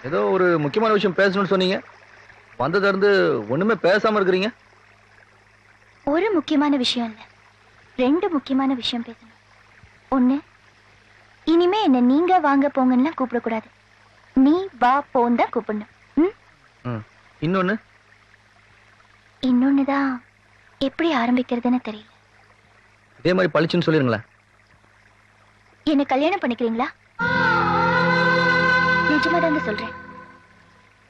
ஏதோ ஒரு முக்கியமான விஷயம் பேசணும்னு சொன்னீங்க. வந்ததுல இருந்து ஒண்ணுமே பேசாம இருக்கிறீங்க. ஒரு முக்கியமான விஷயம் இல்ல, 2 முக்கியமான விஷயம் பேசணும். ஒண்ணு, இனிமே என்ன நீங்க வாங்க போங்கன்னா கூப்பிடக்கூடாது, நீ வா போன்னு தான் கூப்பிடணும். இன்னொன்னுதான் எப்படி ஆரம்பிக்கிறதுன்னு தெரியல. இதே மாதிரி பளிச்சுன்னு சொல்லிருங்களேன். என்ன கல்யாணம் பண்ணிக்கிறீங்களா? நிஜமாதாங்க சொல்றேன்.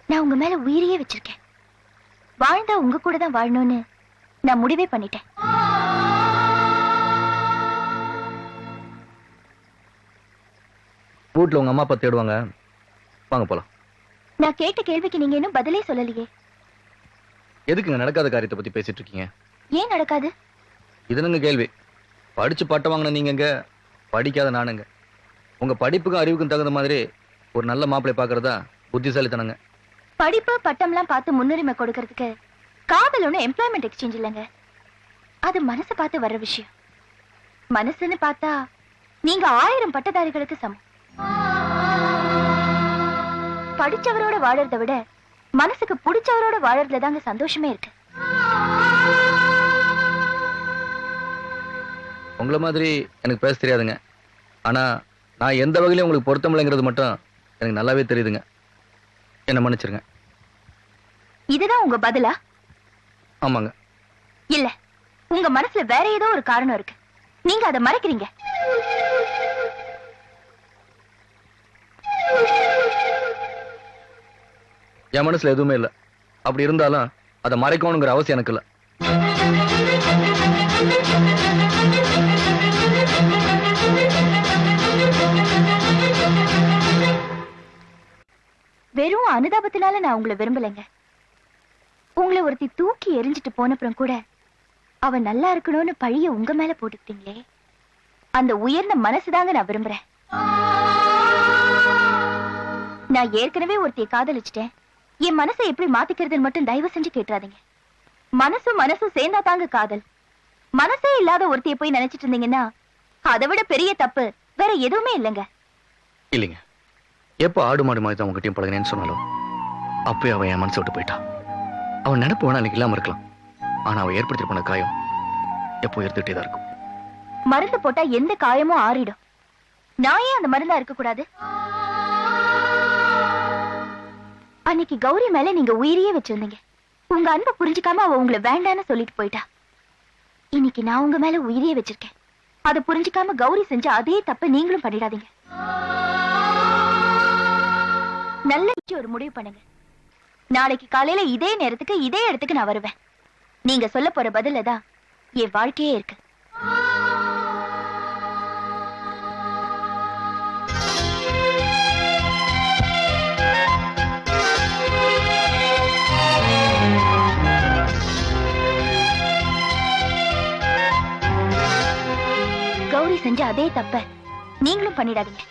நான் உங்க மேல உயிரையே வச்சிருக்கேன். வாழ்ந்தா உங்க கூட தான் வாழணும்னு நான் முடிவே பண்ணிட்டேன். வீட்டுல உங்க அம்மா அப்பா தேடுவாங்க, வாங்க போலாம். நான் கேட்ட கேள்விக்கு நீங்க இன்னும் பதிலே சொல்லலையே. எதுக்குங்க நடக்காத காரியத்தை பத்தி பேசிட்டு இருக்கீங்க? ஏன் நடக்காது? இதுனுங்க கேள்வி. படிச்சு பட்டம் வாங்கின நீங்க, படிக்காத நானுங்க. உங்க படிப்புக்கும் அறிவுக்கும் தகுந்த மாதிரி ஒரு நல்ல மாப்பிள்ளை பாக்குறதா புத்திசாலித்தனங்க. படிப்பு பட்டம்லாம் பார்த்து முன்னுரிமை கொடுக்கறதுக்கு காதல் ஒண்ணு எம்ப்ளாய்மெண்ட் எக்ஸ்சேஞ்ச் இல்லைங்க. அது மனசை பார்த்து வர்ற விஷயம். மனசுன்னு பார்த்தா நீங்க 1000 பட்டதாரிகளுக்கு சமம். படிச்சவரோட வாழறதை விட மனசுக்கு பிடிச்சவரோட வாழறதுல தாங்க சந்தோஷமே இருக்கு. உங்களை மாதிரி எனக்கு பேச தெரியாதுங்க. ஆனா நான் எந்த வகையிலும் உங்களுக்கு பொருத்தமில்லைங்கிறது மட்டும் எனக்கு நல்லாவே தெரியுதுங்க. என்ன மன்னிச்சிருங்க. இதுதான் உங்க பதிலா? ஆமாங்க. இல்ல, உங்க மனசுல வேற ஏதோ ஒரு காரணம் இருக்கு. நீங்க அதை மறைக்கிறீங்க. என் மனசுல எதுவுமே இல்ல. அப்படி இருந்தாலும் அதை மறைக்கணுங்கிற அவசியம் எனக்கு இல்ல. வெறும் அனுதாபத்தினால நான் உங்களை விரும்பலைங்க. உங்களை ஒருத்தி தூக்கி எரிஞ்சிட்டு போனப்புறம் கூட அவ நல்லா இருக்கணும்னு பழிய உங்க மேல போட்டுக்கிட்டீங்களே, அந்த உயர்ந்த மனசுதாங்க நான் விரும்புறேன். நான் ஏற்கனவே ஒருத்தியை காதலிச்சிட்டேன், என் மனசை எப்படி மாத்திக்கிறதுன்னு மட்டும் தயவு செஞ்சு கேட்டுறாதீங்க. மனசும் சேர்ந்தா தாங்க காதல். மனசே இல்லாத ஒருத்தியை போய் நினைச்சிட்டு இருந்தீங்கன்னா அதை விட பெரிய தப்பு வேற எதுவுமே இல்லைங்க. இல்லைங்க, எப்போ ஆடு மாடு மாதிரி தான் உங்ககிட்டயும் பழகினேன்னு சொன்னாலும் அப்பவே அவன் என் மனசை விட்டு போயிட்டான். அவன் நினைப்பு வேணா அன்னைக்கு இல்லாம இருக்கலாம், ஆனா அவன் ஏற்படுத்தி போன காயம் எப்போ எடுத்துட்டே தான் இருக்கும். மருந்து போட்டா எந்த காயமும் ஆறிடும். நான் ஏன் அந்த மருந்தா இருக்க கூடாது? அன்னைக்கு கௌரி மேல நீங்க உயிரியே வச்சிருந்தீங்க. உங்க அன்பை புரிஞ்சுக்காம அவ உங்களை வேண்டான்னு சொல்லிட்டு போயிட்டா. இன்னைக்கு நான் உங்க மேல உயிரியே வச்சிருக்கேன். அதை புரிஞ்சுக்காம கௌரி செஞ்ச அதே தப்ப நீங்களும் பண்ணிடாதீங்க. நல்ல ஒரு முடிவு பண்ணுங்க. நாளைக்கு காலையில இதே நேரத்துக்கு இதே இடத்துக்கு நான் வருவேன். நீங்க சொல்ல போற பதில தான் என் வாழ்க்கையே இருக்கு. கௌரி செஞ்ச அதே தப்ப நீங்களும் பண்ணிடாதீங்க.